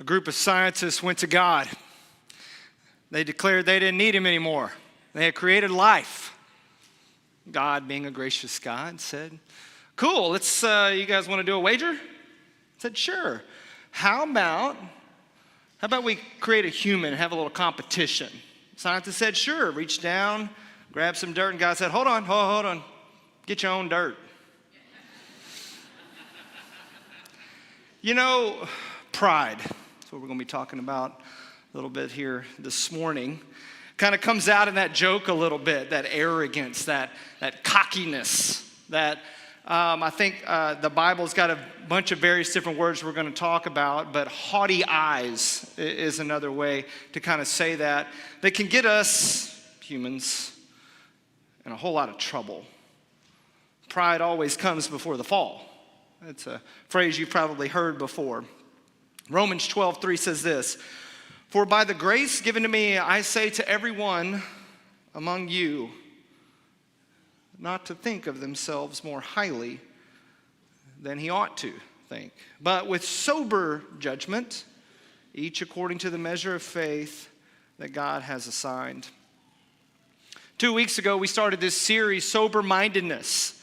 A group of scientists went to God. They declared they didn't need him anymore. They had created life. God, being a gracious God, said, cool, let's, you guys want to do a wager? I said, sure. How about we create a human and have a little competition? Scientists said, sure. Reached down, grabbed some dirt, and God said, hold on. Get your own dirt. You know, pride. That's what we're going to be talking about a little bit here this morning. Kind of comes out in that joke a little bit, that arrogance, that cockiness, that I think the Bible's got a bunch of various different words we're going to talk about, but haughty eyes is another way to kind of say that. That can get us, humans, in a whole lot of trouble. Pride always comes before the fall. It's a phrase you've probably heard before. Romans 12:3 says this, for by the grace given to me, I say to everyone among you, not to think of themselves more highly than he ought to think, but with sober judgment, each according to the measure of faith that God has assigned. 2 weeks ago, we started this series, Sober-Mindedness.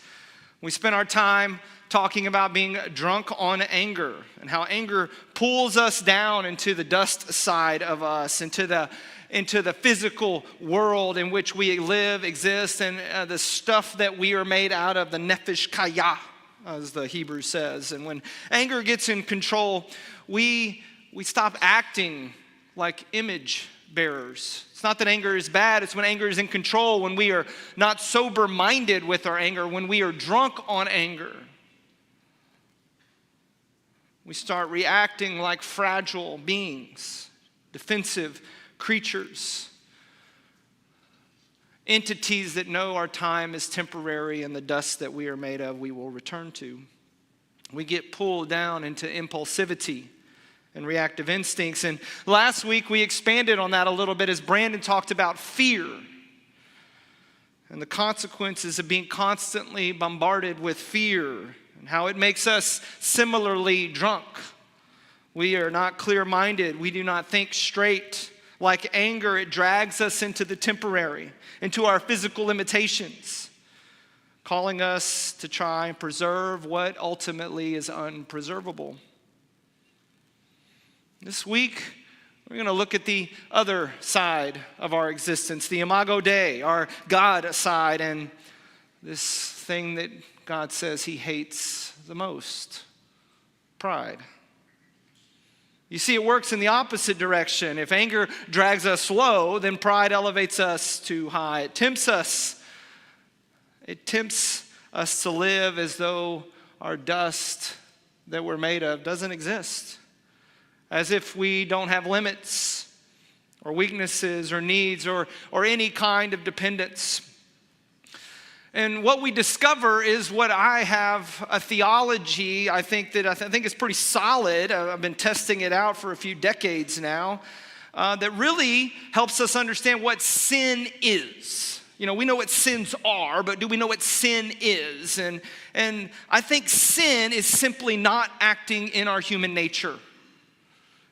We spent our time talking about being drunk on anger and how anger pulls us down into the dust side of us, into the physical world in which we live, exist, and the stuff that we are made out of, the nefesh kaya, as the Hebrew says. And when anger gets in control, we stop acting like image bearers. It's not that anger is bad, it's when anger is in control, when we are not sober-minded with our anger, when we are drunk on anger. We start reacting like fragile beings, defensive creatures, entities that know our time is temporary and the dust that we are made of we will return to. We get pulled down into impulsivity and reactive instincts. And last week we expanded on that a little bit as Brandon talked about fear and the consequences of being constantly bombarded with fear and how it makes us similarly drunk. We are not clear-minded. We do not think straight. Like anger, it drags us into the temporary, into our physical limitations, calling us to try and preserve what ultimately is unpreservable. This week, we're going to look at the other side of our existence, the Imago Dei, our God side, and this thing that God says he hates the most, pride. You see, it works in the opposite direction. If anger drags us low, then pride elevates us too high. It tempts us to live as though our dust that we're made of doesn't exist. As if we don't have limits or weaknesses or needs or any kind of dependence. And what we discover is what I have a theology, I think is pretty solid. I've been testing it out for a few decades now, that really helps us understand what sin is. You know, we know what sins are, but do we know what sin is? And I think sin is simply not acting in our human nature.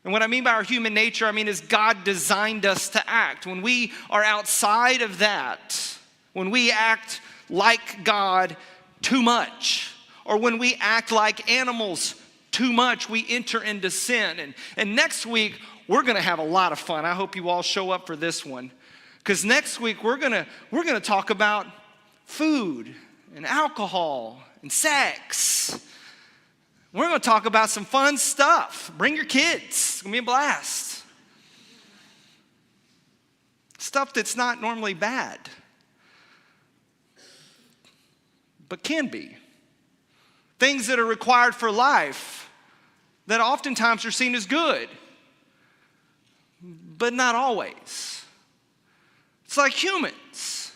And what I mean by our human nature, I mean is God designed us to act. When we are outside of that, when we act like God too much, or when we act like animals too much, we enter into sin. And next week, we're going to have a lot of fun. I hope you all show up for this one. Because next week, we're going to talk about food and alcohol and sex. We're going to talk about some fun stuff. Bring your kids. It's going to be a blast. Stuff that's not normally bad, but can be. Things that are required for life that oftentimes are seen as good, but not always. It's like humans.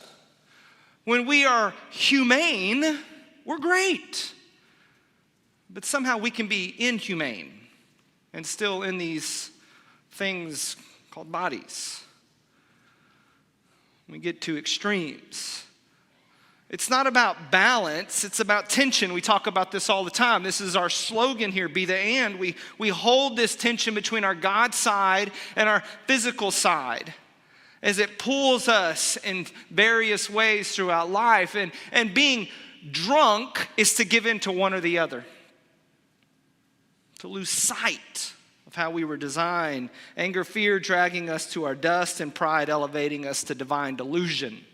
When we are humane, we're great. But somehow we can be inhumane and still in these things called bodies. We get to extremes. It's not about balance, it's about tension. We talk about this all the time. This is our slogan here, be the and. We hold this tension between our God side and our physical side as it pulls us in various ways throughout life. And being drunk is to give in to one or the other, to lose sight of how we were designed. Anger, fear dragging us to our dust, and pride elevating us to divine delusion.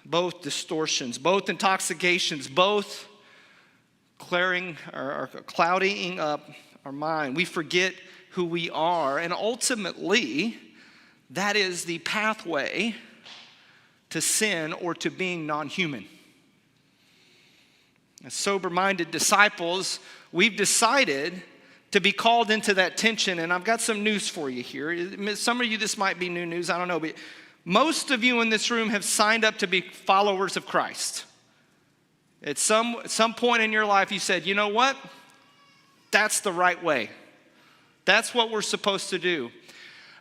Both distortions, both intoxications, both clouding up our mind. We forget who we are, and ultimately, that is the pathway to sin or to being non-human. As sober-minded disciples, we've decided to be called into that tension, and I've got some news for you here. Some of you, this might be new news, I don't know, but most of you in this room have signed up to be followers of Christ. At some point in your life, you said, you know what? That's the right way. That's what we're supposed to do.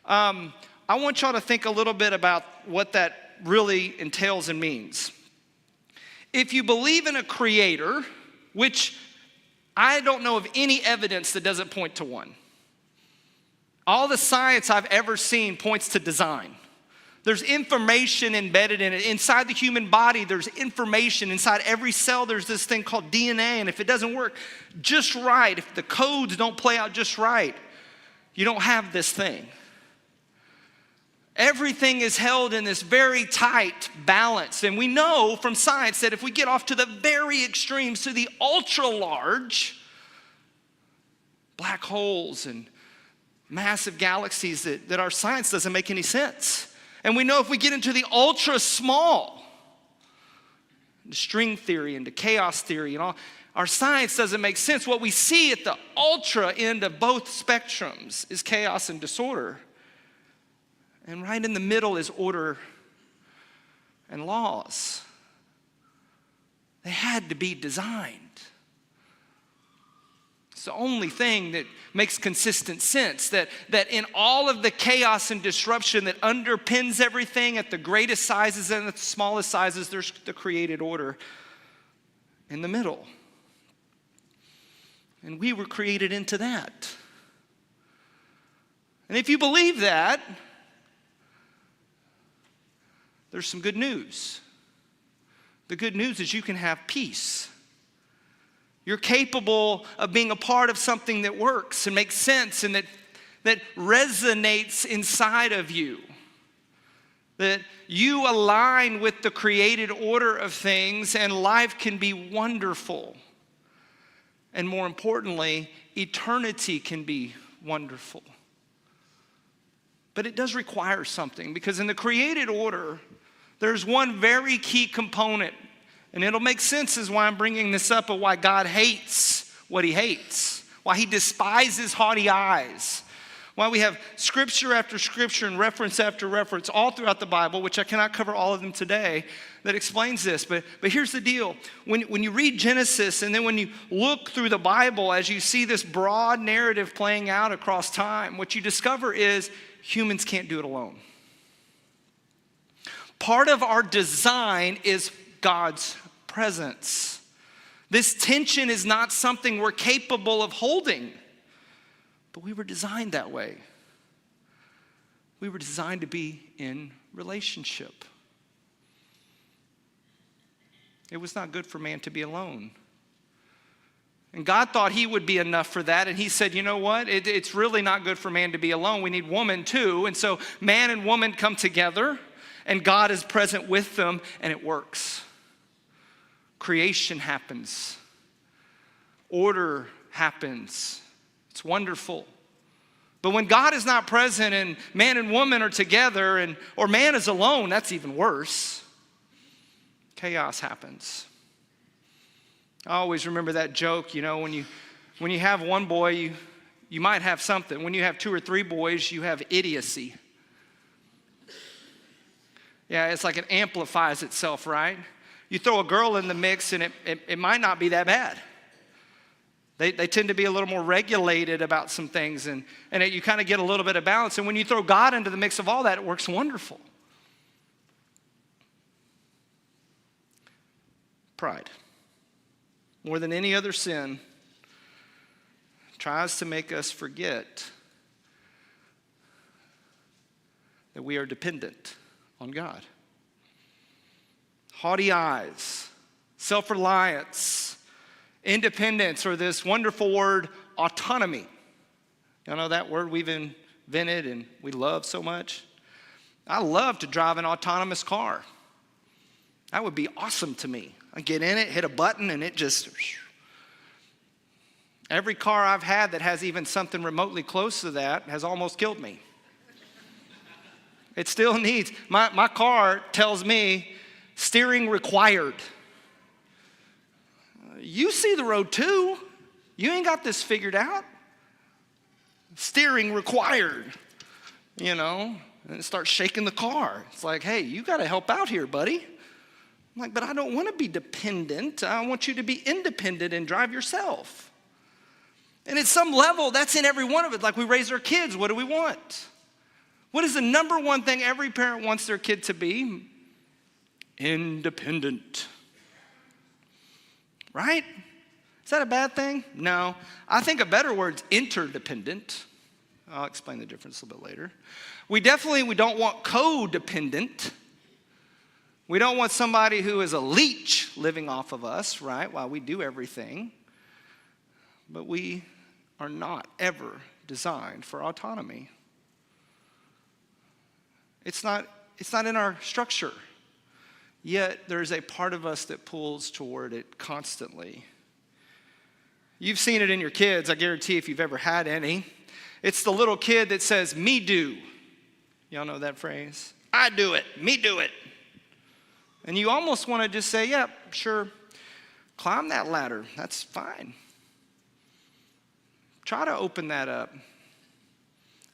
I want y'all to think a little bit about what that really entails and means. If you believe in a creator, which I don't know of any evidence that doesn't point to one. All the science I've ever seen points to design. There's information embedded in it. Inside the human body, there's information. Inside every cell, there's this thing called DNA. And if it doesn't work just right, if the codes don't play out just right, you don't have this thing. Everything is held in this very tight balance. And we know from science that if we get off to the very extremes, to the ultra large, black holes and massive galaxies, that our science doesn't make any sense. And we know if we get into the ultra small, the string theory and the chaos theory and all, our science doesn't make sense. What we see at the ultra end of both spectrums is chaos and disorder. And right in the middle is order and laws. They had to be designed. It's the only thing that makes consistent sense, that in all of the chaos and disruption that underpins everything at the greatest sizes and at the smallest sizes, there's the created order in the middle. And we were created into that. And if you believe that, there's some good news. The good news is you can have peace. You're capable of being a part of something that works and makes sense and that resonates inside of you. That you align with the created order of things and life can be wonderful. And more importantly, eternity can be wonderful. But it does require something, because in the created order, there's one very key component. And it'll make sense as why I'm bringing this up, of why God hates what he hates, why he despises haughty eyes, why we have scripture after scripture and reference after reference all throughout the Bible, which I cannot cover all of them today, that explains this. But here's the deal. When you read Genesis and then when you look through the Bible, as you see this broad narrative playing out across time, what you discover is humans can't do it alone. Part of our design is God's presence. This tension is not something we're capable of holding, but we were designed that way. We were designed to be in relationship. It was not good for man to be alone. And God thought he would be enough for that. And he said, you know what? It's really not good for man to be alone. We need woman too. And so man and woman come together, and God is present with them, and it works. Creation happens. Order happens. It's wonderful. But when God is not present and man and woman are together, or man is alone, that's even worse. Chaos happens. I always remember that joke, when you have one boy, you might have something. When you have 2 or 3 boys, you have idiocy. Yeah, it's like it amplifies itself, right? You throw a girl in the mix and it might not be that bad. They tend to be a little more regulated about some things, and you kind of get a little bit of balance. And when you throw God into the mix of all that, it works wonderful. Pride. More than any other sin, tries to make us forget that we are dependent on God. Haughty eyes, self-reliance, independence, or this wonderful word, autonomy. Y'all know that word we've invented and we love so much? I love to drive an autonomous car. That would be awesome to me. I get in it, hit a button, and it just... Every car I've had that has even something remotely close to that has almost killed me. It still needs, my car tells me steering required. You see the road too. You ain't got this figured out. Steering required, and it starts shaking the car. It's like, hey, you got to help out here, buddy. I'm like, but I don't want to be dependent. I want you to be independent and drive yourself. And at some level, that's in every one of it. Like we raise our kids, what do we want? What is the number one thing every parent wants their kid to be? Independent. Right? Is that a bad thing? No. I think a better word's interdependent. I'll explain the difference a little bit later. We don't want codependent. We don't want somebody who is a leech living off of us, right, while we do everything. But we are not ever designed for autonomy. It's not in our structure. Yet there's a part of us that pulls toward it constantly. You've seen it in your kids, I guarantee, if you've ever had any. It's the little kid that says, me do. Y'all know that phrase? I do it, me do it. And you almost want to just say, yeah, sure, climb that ladder, that's fine. Try to open that up.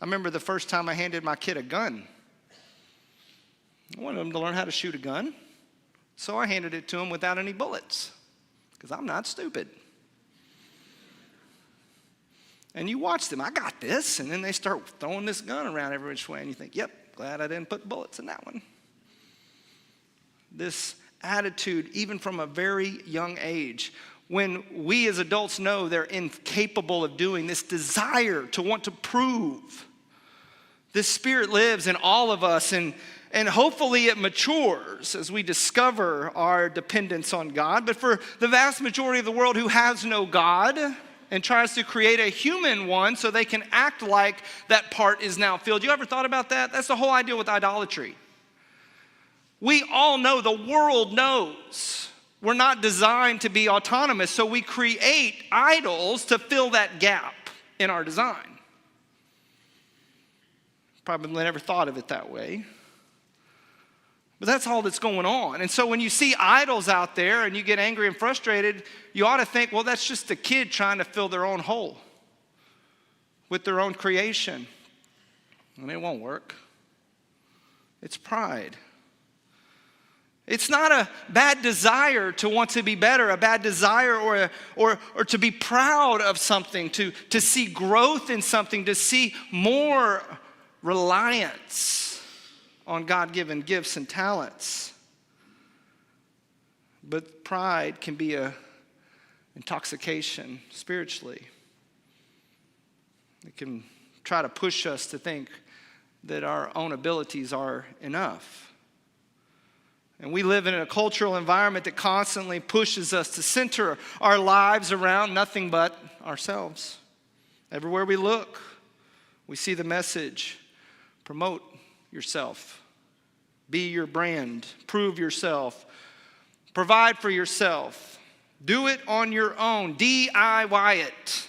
I remember the first time I handed my kid a gun. I wanted him to learn how to shoot a gun, so I handed it to him without any bullets, because I'm not stupid. And you watch them, I got this, and then they start throwing this gun around every which way, and you think, yep, glad I didn't put bullets in that one. This attitude, even from a very young age, when we as adults know they're incapable of doing, this desire to want to prove, this spirit lives in all of us, and hopefully it matures as we discover our dependence on God. But for the vast majority of the world who has no God and tries to create a human one so they can act like that part is now filled. You ever thought about that? That's the whole idea with idolatry. We all know, the world knows, we're not designed to be autonomous, so we create idols to fill that gap in our design. Probably never thought of it that way. But that's all that's going on. And so when you see idols out there and you get angry and frustrated, you ought to think, well, that's just a kid trying to fill their own hole with their own creation. And it won't work. It's pride. It's not a bad desire to want to be better, a bad desire or to be proud of something, to see growth in something, to see more reliance on God-given gifts and talents. But pride can be an intoxication spiritually. It can try to push us to think that our own abilities are enough. And we live in a cultural environment that constantly pushes us to center our lives around nothing but ourselves. Everywhere we look, we see the message, promote yourself, be your brand, prove yourself, provide for yourself, do it on your own, DIY it.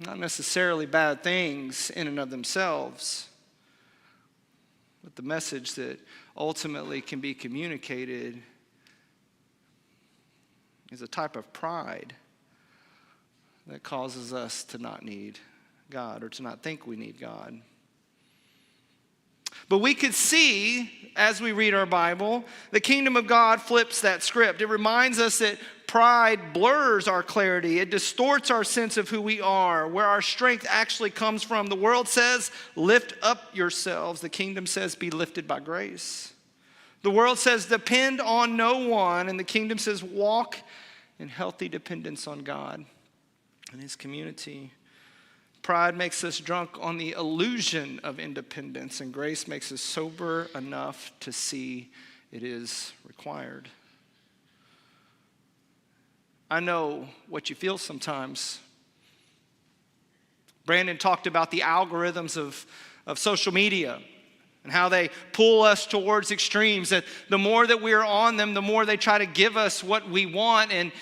Not necessarily bad things in and of themselves, but the message that ultimately can be communicated is a type of pride that causes us to not need God or to not think we need God. But we could see, as we read our Bible, the kingdom of God flips that script. It reminds us that pride blurs our clarity. It distorts our sense of who we are, where our strength actually comes from. The world says, lift up yourselves. The kingdom says, be lifted by grace. The world says depend on no one, and the kingdom says walk in healthy dependence on God and his community. Pride makes us drunk on the illusion of independence, and grace makes us sober enough to see it is required. I know what you feel sometimes. Brandon talked about the algorithms of social media and how they pull us towards extremes, that the more that we're on them, the more they try to give us what we want and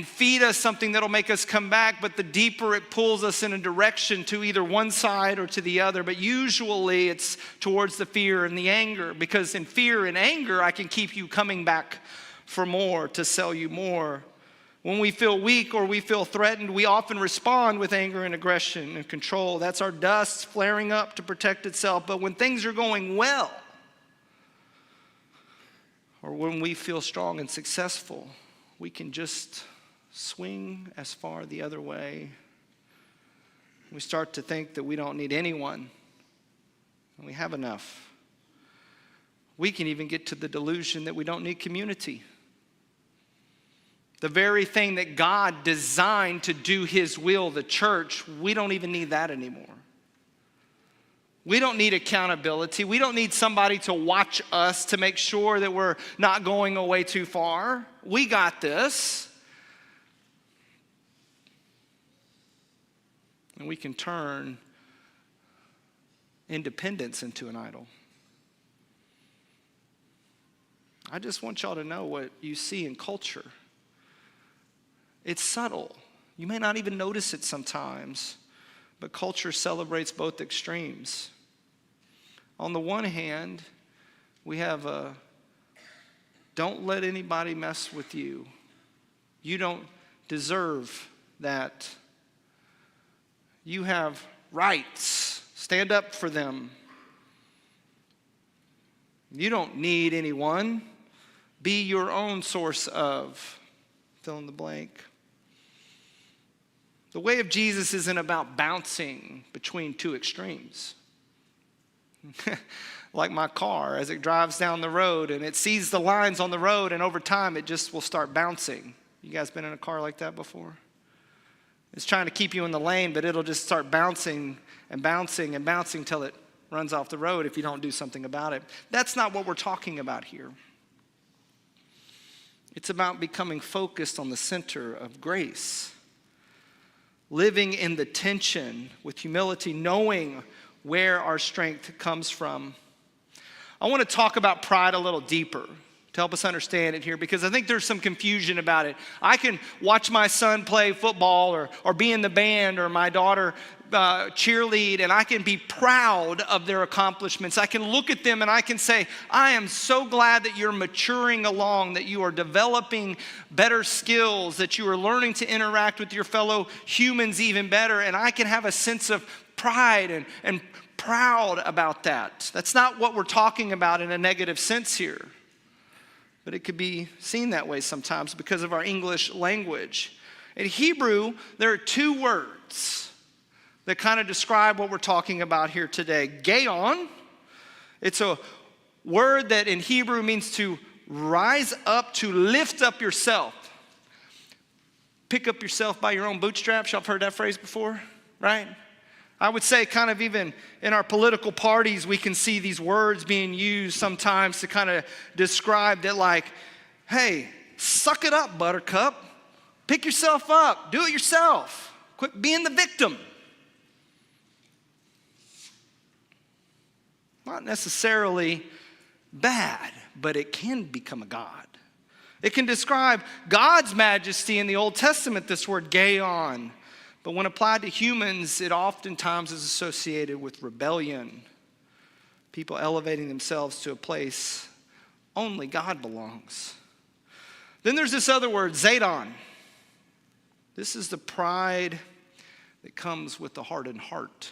feed us something that'll make us come back, but the deeper it pulls us in a direction to either one side or to the other. But usually it's towards the fear and the anger, because in fear and anger, I can keep you coming back for more, to sell you more. When we feel weak or we feel threatened, we often respond with anger and aggression and control. That's our dust flaring up to protect itself. But when things are going well, or when we feel strong and successful, we can just swing as far the other way. We start to think that we don't need anyone, and we have enough. We can even get to the delusion that we don't need community. The very thing that God designed to do his will, the church, we don't even need that anymore. We don't need accountability. We don't need somebody to watch us to make sure that we're not going away too far. We got this. And we can turn independence into an idol. I just want y'all to know what you see in culture. It's subtle. You may not even notice it sometimes, but culture celebrates both extremes. On the one hand, we have a don't let anybody mess with you. You don't deserve that. You have rights. Stand up for them. You don't need anyone. Be your own source of fill in the blank. The way of Jesus isn't about bouncing between two extremes. Like my car, as it drives down the road and it sees the lines on the road, and over time it just will start bouncing. You guys been in a car like that before? It's trying to keep you in the lane, but it'll just start bouncing and bouncing and bouncing till it runs off the road if you don't do something about it. That's not what we're talking about here. It's about becoming focused on the center of grace. Living in the tension with humility, knowing where our strength comes from. I want to talk about pride a little deeper to help us understand it here, because I think there's some confusion about it. I can watch my son play football or be in the band, or my daughter cheerlead, and I can be proud of their accomplishments. I can look at them and I can say, I am so glad that you're maturing along, that you are developing better skills, that you are learning to interact with your fellow humans even better, and I can have a sense of pride and proud about that. That's not what we're talking about in a negative sense here, but it could be seen that way sometimes because of our English language. In Hebrew, there are two words that kind of describe what we're talking about here today. Gaon, it's a word that in Hebrew means to rise up, to lift up yourself. Pick up yourself by your own bootstraps. Y'all have heard that phrase before, right? I would say kind of even in our political parties, we can see these words being used sometimes to kind of describe that, like, hey, suck it up, buttercup. Pick yourself up. Do it yourself. Quit being the victim. Not necessarily bad, but it can become a god. It can describe God's majesty in the Old Testament, this word gaon. But when applied to humans, it oftentimes is associated with rebellion. People elevating themselves to a place only God belongs. Then there's this other word, Zadon. This is the pride that comes with the hardened heart.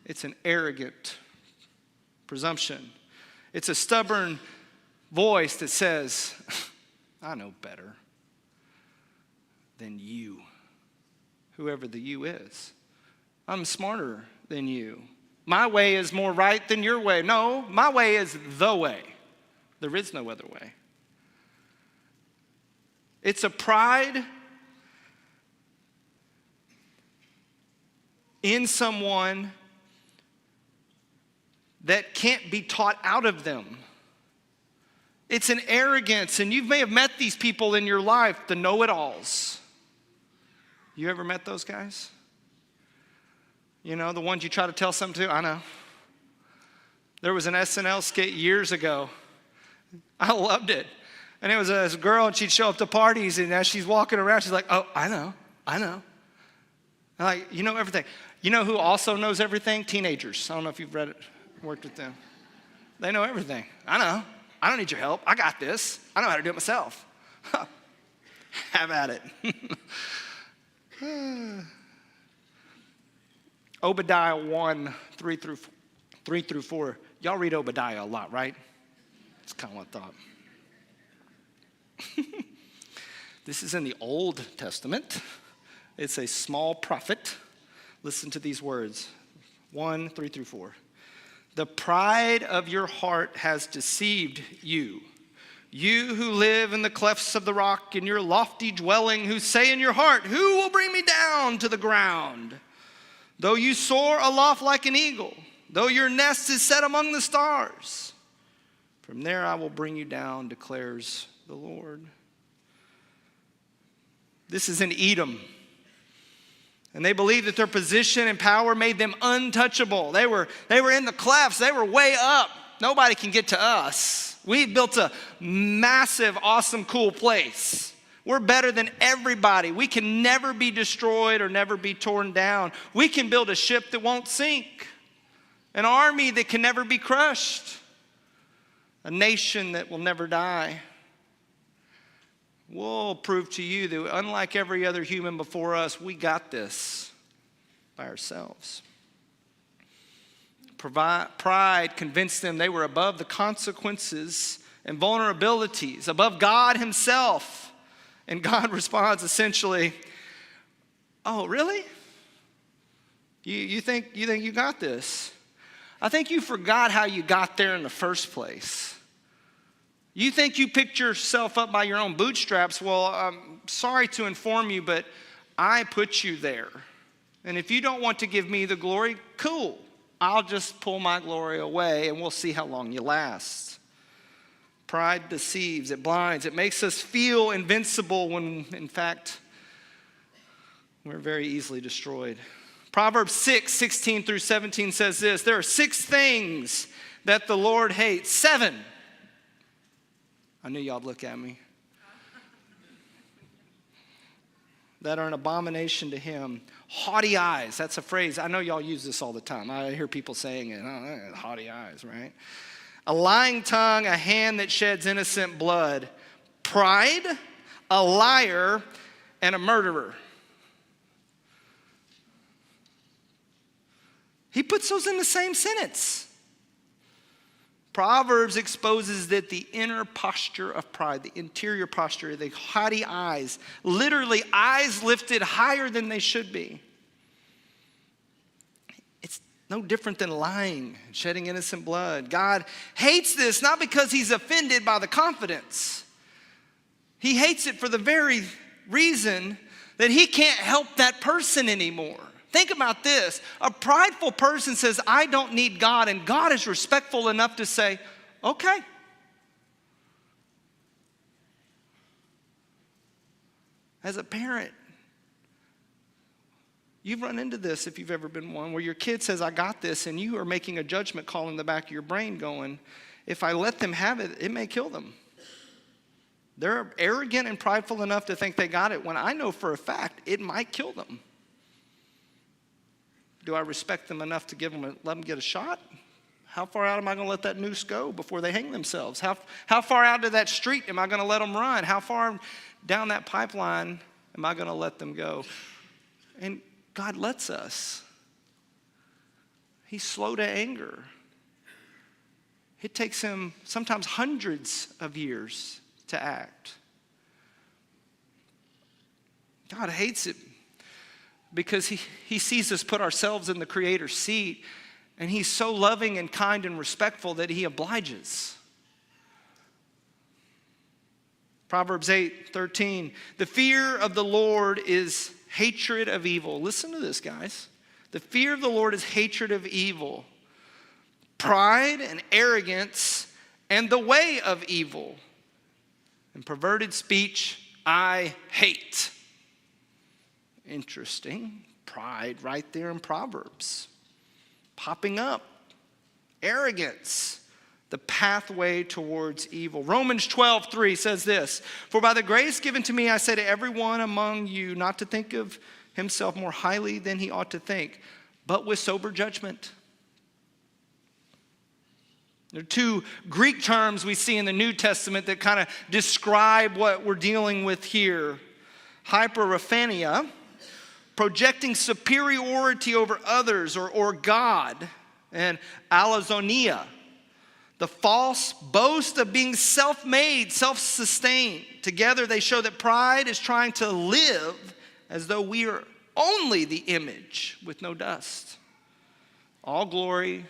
It's an arrogant presumption. It's a stubborn voice that says, I know better than you, whoever the you is. I'm smarter than you. My way is more right than your way. No, my way is the way. There is no other way. It's a pride in someone that can't be taught out of them. It's an arrogance, and you may have met these people in your life, the know-it-alls. You ever met those guys? You know, the ones you try to tell something to? I know. There was an SNL skit years ago. I loved it. And it was a girl, and she'd show up to parties, and as she's walking around, she's like, oh, I know. I'm like, you know everything. You know who also knows everything? Teenagers. I don't know if you've read it, worked with them. They know everything. I know. I don't need your help. I got this. I know how to do it myself. Have at it. Obadiah 1, 3 through 4. Y'all read Obadiah a lot, right? That's kind of what I thought. This is in the Old Testament. It's a small prophet. Listen to these words. 1, 3 through 4. The pride of your heart has deceived you. You who live in the clefts of the rock, in your lofty dwelling, who say in your heart, who will bring me down to the ground? Though you soar aloft like an eagle, though your nest is set among the stars, from there I will bring you down, declares the Lord. This is in Edom. And they believed that their position and power made them untouchable. They were in the clefts. They were way up. Nobody can get to us. We built a massive, awesome, cool place. We're better than everybody. We can never be destroyed or never be torn down. We can build a ship that won't sink, an army that can never be crushed, a nation that will never die. We'll prove to you that unlike every other human before us, we got this by ourselves. Pride convinced them they were above the consequences and vulnerabilities, above God himself. And God responds essentially, oh, really? You think you got this? I think you forgot how you got there in the first place. You think you picked yourself up by your own bootstraps. Well, I'm sorry to inform you, but I put you there. And if you don't want to give me the glory, cool. I'll just pull my glory away, and we'll see how long you last. Pride deceives, it blinds, it makes us feel invincible when, in fact, we're very easily destroyed. Proverbs 6, 16 through 17 says this, there are 6 things that the Lord hates. 7. I knew y'all'd look at me. That are an abomination to him. Haughty eyes, that's a phrase. I know y'all use this all the time. I hear people saying it, oh, haughty eyes, right? A lying tongue, a hand that sheds innocent blood. Pride, a liar, and a murderer. He puts those in the same sentence. Proverbs exposes that the inner posture of pride, the interior posture, the haughty eyes, literally eyes lifted higher than they should be. It's no different than lying, shedding innocent blood. God hates this not because he's offended by the confidence. He hates it for the very reason that he can't help that person anymore. Think about this. A prideful person says, I don't need God, and God is respectful enough to say, okay. As a parent, you've run into this if you've ever been one, where your kid says, I got this, and you are making a judgment call in the back of your brain going, if I let them have it, it may kill them. They're arrogant and prideful enough to think they got it, when I know for a fact it might kill them. Do I respect them enough to let them get a shot? How far out am I going to let that noose go before they hang themselves? How far out to that street am I going to let them run? How far down that pipeline am I going to let them go? And God lets us. He's slow to anger. It takes him sometimes hundreds of years to act. God hates it because he sees us put ourselves in the Creator's seat, And he's so loving and kind and respectful that he obliges. Proverbs 8:13. The fear of the Lord is hatred of evil. Listen to this, guys. The fear of the Lord is hatred of evil. Pride and arrogance and the way of evil. And perverted speech I hate. Interesting. Pride right there in Proverbs. Popping up. Arrogance. The pathway towards evil. Romans 12:3 says this. For by the grace given to me, I say to everyone among you not to think of himself more highly than he ought to think, but with sober judgment. There are two Greek terms we see in the New Testament that kind of describe what we're dealing with here. Hyperophania, projecting superiority over others or God, and alazonia, the false boast of being self-made, self-sustained. Together they show that pride is trying to live as though we are only the image with no dust. All glory,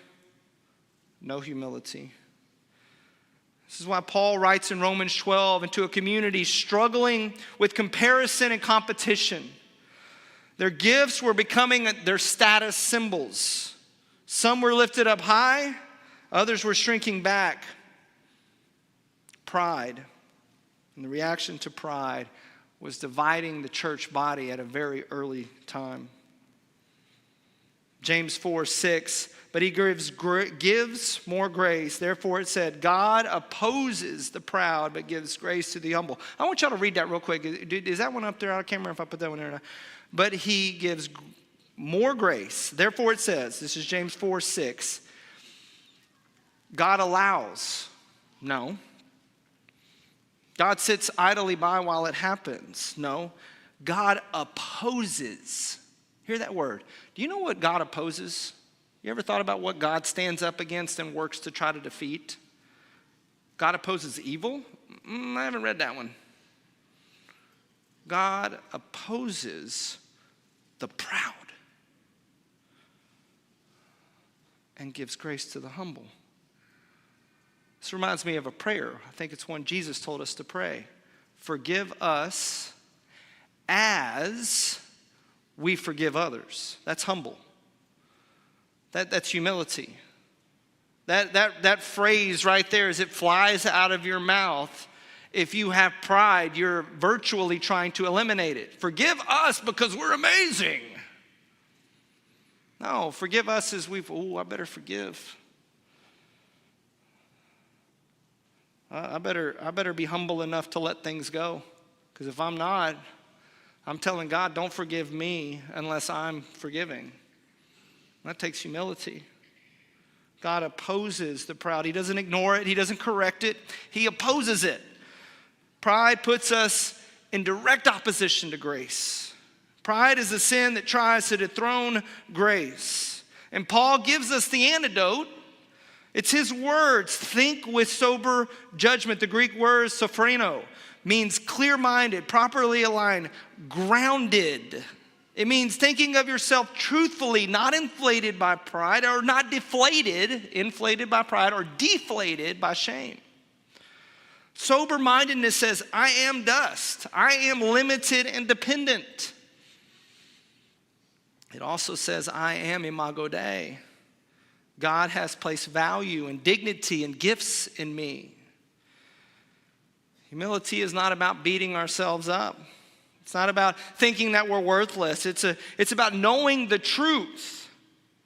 no humility. This is why Paul writes in Romans 12 into a community struggling with comparison and competition. Their gifts were becoming their status symbols. Some were lifted up high, others were shrinking back. Pride, and the reaction to pride was dividing the church body at a very early time. James 4:6, but he gives more grace. Therefore it said, God opposes the proud, but gives grace to the humble. I want y'all to read that real quick. Is that one up there? I can't remember if I put that one there or not. But he gives more grace. Therefore it says, this is James 4:6, God allows. No. God sits idly by while it happens. No. God opposes. Hear that word. Do you know what God opposes? You ever thought about what God stands up against and works to try to defeat? God opposes evil? I haven't read that one. God opposes the proud and gives grace to the humble. This reminds me of a prayer. I think it's one Jesus told us to pray. Forgive us as we forgive others. That's humble. That's humility. That phrase right there, as it flies out of your mouth, if you have pride, you're virtually trying to eliminate it. Forgive us because we're amazing. No, forgive us as I better forgive. I better be humble enough to let things go. Because if I'm not, I'm telling God, don't forgive me unless I'm forgiving. That takes humility. God opposes the proud. He doesn't ignore it. He doesn't correct it. He opposes it. Pride puts us in direct opposition to grace. Pride is a sin that tries to dethrone grace. And Paul gives us the antidote. It's his words, think with sober judgment. The Greek word sophreno means clear-minded, properly aligned, grounded. It means thinking of yourself truthfully, not inflated by pride, or not inflated by pride, or deflated by shame. Sober-mindedness says, I am dust. I am limited and dependent. It also says, I am imago Dei. God has placed value and dignity and gifts in me. Humility is not about beating ourselves up. It's not about thinking that we're worthless. It's about knowing the truth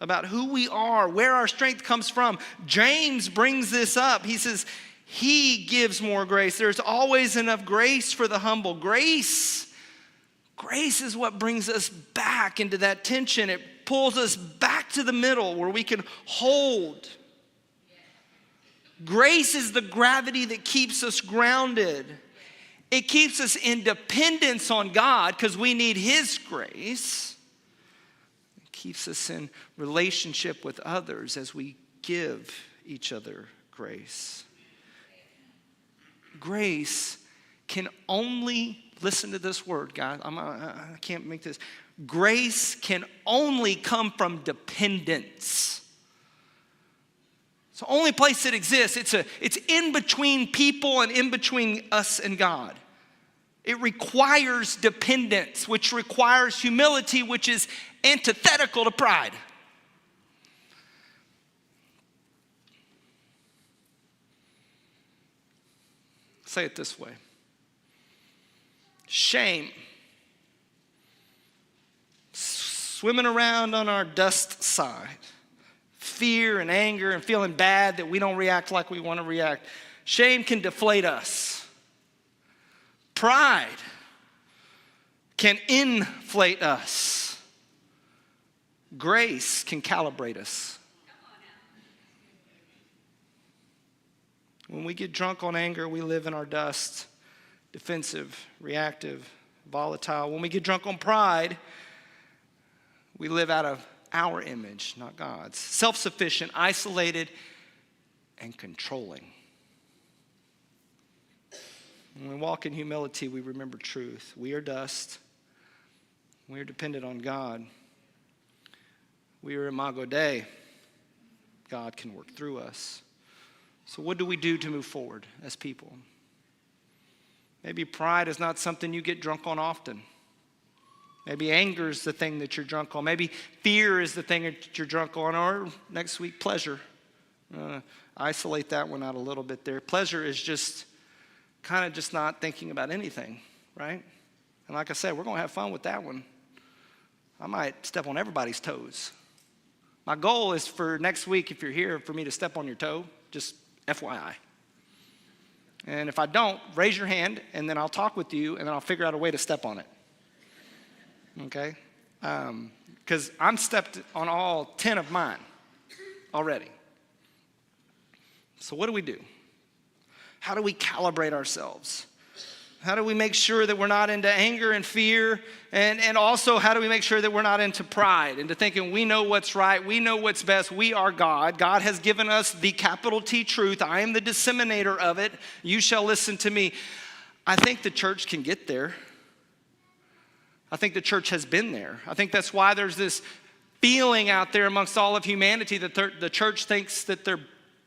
about who we are, where our strength comes from. James brings this up. He says, he gives more grace. There's always enough grace for the humble. Grace is what brings us back into that tension. It pulls us back to the middle where we can hold. Grace is the gravity that keeps us grounded. It keeps us in dependence on God because we need his grace. It keeps us in relationship with others as we give each other grace. Grace can only, listen to this word, guys. I can't make this. Grace can only come from dependence. It's the only place it exists. It's in between people and in between us and God. It requires dependence, which requires humility, which is antithetical to pride. Say it this way. Shame. Swimming around on our dust side. Fear and anger and feeling bad that we don't react like we want to react. Shame can deflate us. Pride can inflate us. Grace can calibrate us. When we get drunk on anger, we live in our dust, defensive, reactive, volatile. When we get drunk on pride, we live out of our image, not God's. Self-sufficient, isolated, and controlling. When we walk in humility, we remember truth. We are dust. We are dependent on God. We are imago Dei. God can work through us. So what do we do to move forward as people? Maybe pride is not something you get drunk on often. Maybe anger is the thing that you're drunk on. Maybe fear is the thing that you're drunk on. Or next week, pleasure. Isolate that one out a little bit there. Pleasure is just kind of just not thinking about anything, right? And like I said, we're going to have fun with that one. I might step on everybody's toes. My goal is for next week, if you're here, for me to step on your toe. Just FYI. And if I don't, raise your hand, and then I'll talk with you, and then I'll figure out a way to step on it. Okay? Because I'm stepped on all 10 of mine already. So what do we do? How do we calibrate ourselves? How do we make sure that we're not into anger and fear? And also, how do we make sure that we're not into pride, into thinking we know what's right, we know what's best, we are God. God has given us the capital T truth. I am the disseminator of it. You shall listen to me. I think the church can get there. I think the church has been there. I think that's why there's this feeling out there amongst all of humanity that the church thinks that they're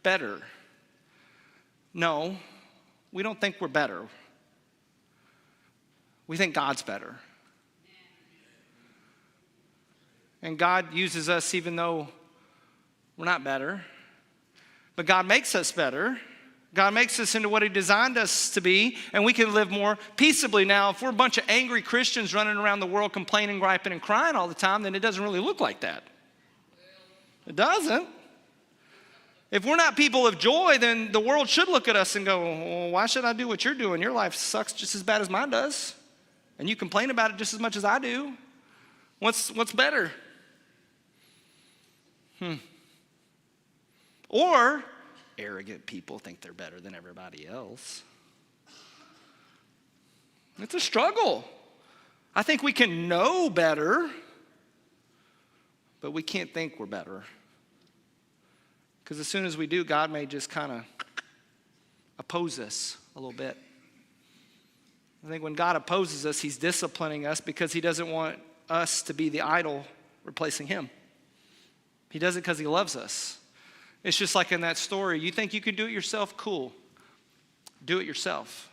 better. No, we don't think we're better. We think God's better. And God uses us even though we're not better. But God makes us better. God makes us into what He designed us to be, and we can live more peaceably. Now, if we're a bunch of angry Christians running around the world complaining, griping, and crying all the time, then it doesn't really look like that. It doesn't. If we're not people of joy, then the world should look at us and go, well, why should I do what you're doing? Your life sucks just as bad as mine does. And you complain about it just as much as I do. What's better? Or arrogant people think they're better than everybody else. It's a struggle. I think we can know better, but we can't think we're better. Because as soon as we do, God may just kind of oppose us a little bit. I think when God opposes us, He's disciplining us because He doesn't want us to be the idol replacing Him. He does it because He loves us. It's just like in that story. You think you can do it yourself? Cool. Do it yourself.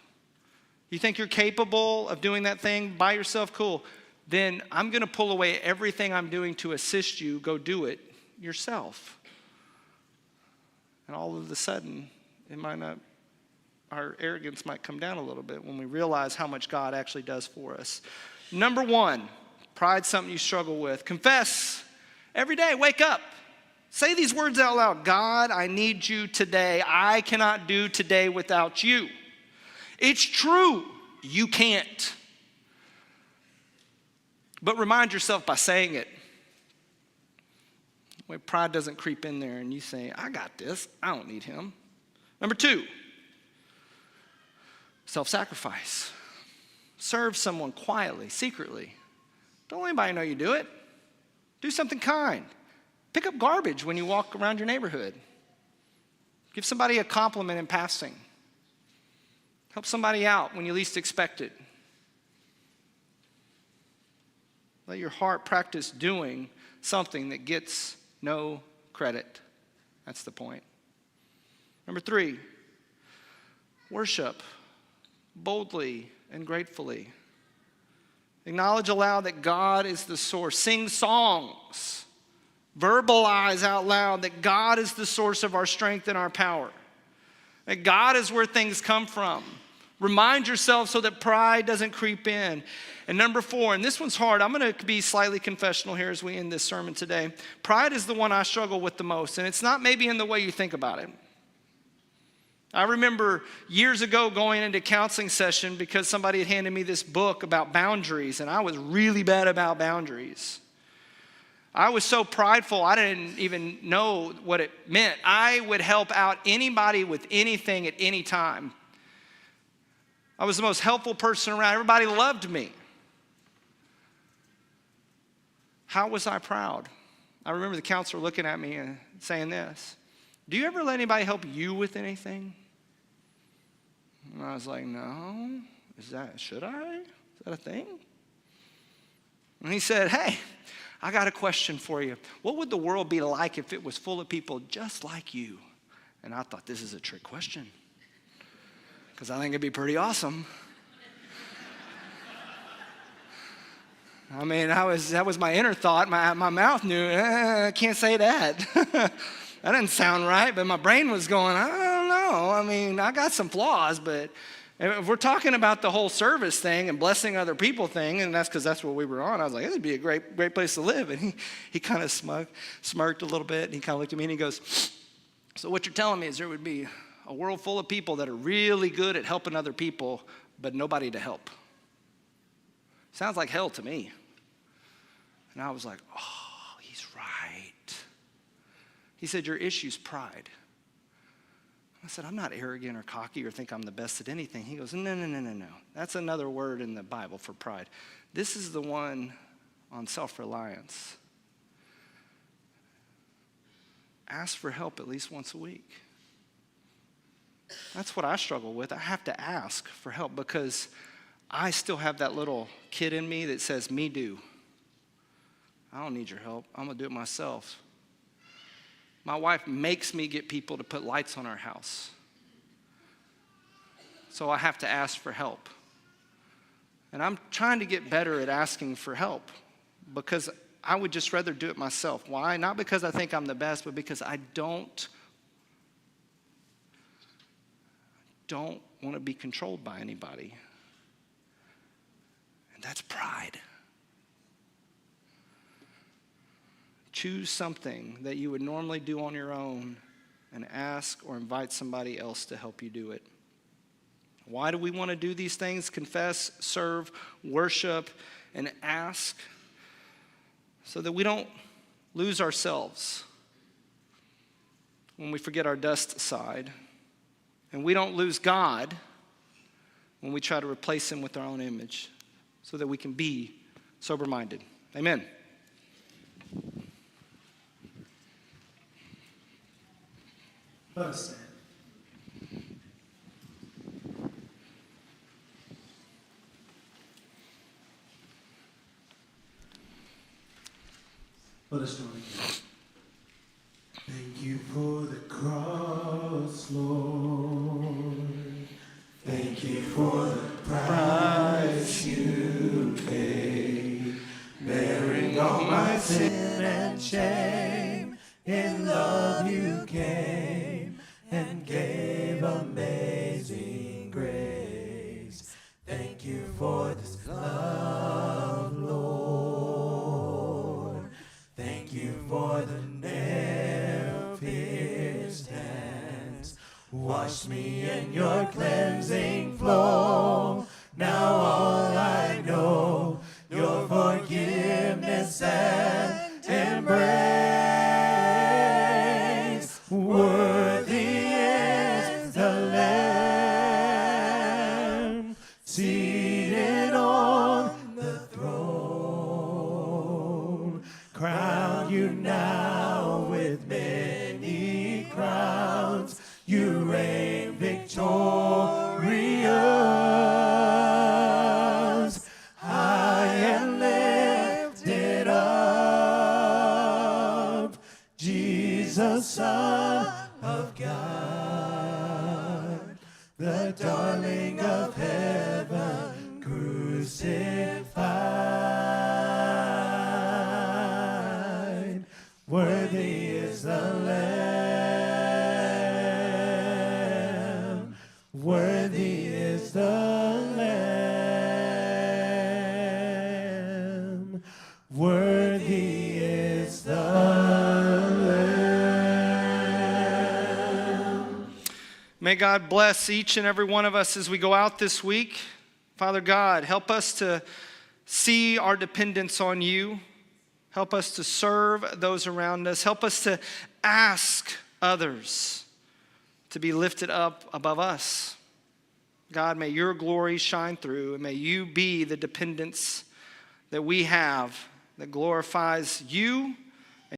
You think you're capable of doing that thing by yourself? Cool. Then I'm going to pull away everything I'm doing to assist you. Go do it yourself. And all of a sudden, our arrogance might come down a little bit when we realize how much God actually does for us. Number one, pride's something you struggle with. Confess every day. Wake up. Say these words out loud. God, I need you today. I cannot do today without you. It's true. You can't. But remind yourself by saying it. When pride doesn't creep in there and you say, I got this. I don't need him. Number two, self-sacrifice. Serve someone quietly, secretly. Don't let anybody know you do it. Do something kind. Pick up garbage when you walk around your neighborhood. Give somebody a compliment in passing. Help somebody out when you least expect it. Let your heart practice doing something that gets no credit. That's the point. Number 3, worship boldly and gratefully. Acknowledge aloud that God is the source. Sing songs. Verbalize out loud that God is the source of our strength and our power. That God is where things come from. Remind yourself so that pride doesn't creep in. And number 4, and this one's hard. I'm going to be slightly confessional here as we end this sermon today. Pride is the one I struggle with the most, and it's not maybe in the way you think about it. I remember years ago going into counseling session because somebody had handed me this book about boundaries, and I was really bad about boundaries. I was so prideful, I didn't even know what it meant. I would help out anybody with anything at any time. I was the most helpful person around. Everybody loved me. How was I proud? I remember the counselor looking at me and saying this: do you ever let anybody help you with anything? And I was like, no. Should I? Is that a thing? And he said, hey, I got a question for you. What would the world be like if it was full of people just like you? And I thought, this is a trick question, because I think it'd be pretty awesome. I mean, that was my inner thought. My mouth knew, I can't say that. That didn't sound right, but my brain was going, I don't know. I mean, I got some flaws, but if we're talking about the whole service thing and blessing other people thing, and that's because that's what we were on, I was like, this would be a great place to live. And he kind of smirked a little bit, and he kind of looked at me and he goes, so what you're telling me is there would be a world full of people that are really good at helping other people, but nobody to help. Sounds like hell to me. And I was like, oh, he's right. He said, your issue's pride. I said, I'm not arrogant or cocky or think I'm the best at anything. He goes, no. That's another word in the Bible for pride. This is the one on self-reliance. Ask for help at least once a week. That's what I struggle with. I have to ask for help because I still have that little kid in me that says, me do. I don't need your help. I'm going to do it myself. My wife makes me get people to put lights on our house. So I have to ask for help. And I'm trying to get better at asking for help because I would just rather do it myself. Why? Not because I think I'm the best, but because I don't want to be controlled by anybody. And that's pride. Choose something that you would normally do on your own and ask or invite somebody else to help you do it. Why do we want to do these things? Confess, serve, worship, and ask so that we don't lose ourselves when we forget our dust side, and we don't lose God when we try to replace him with our own image, so that we can be sober-minded. Amen. Let us stand. Let us join again. Thank you for the cross, Lord. Thank you for the price you paid, bearing all my sin and shame. In love you came and gave amazing grace. Thank you for this love, Lord. Thank you for the nail-pierced hands. Wash me in your cleansing flow. Now all I know, your forgiveness and embrace. Worthy is the Lamb seated on the throne. Crown you now with many crowns. You reign victorious, high and lifted up. Jesus Jesus, Son of God, the darling of heaven, crucified. Worthy is the Lamb. Worthy is the Lamb. Worthy is the Lamb. May God bless each and every one of us as we go out this week. Father God, help us to see our dependence on you. Help us to serve those around us. Help us to ask others to be lifted up above us. God, may your glory shine through, and may you be the dependence that we have that glorifies you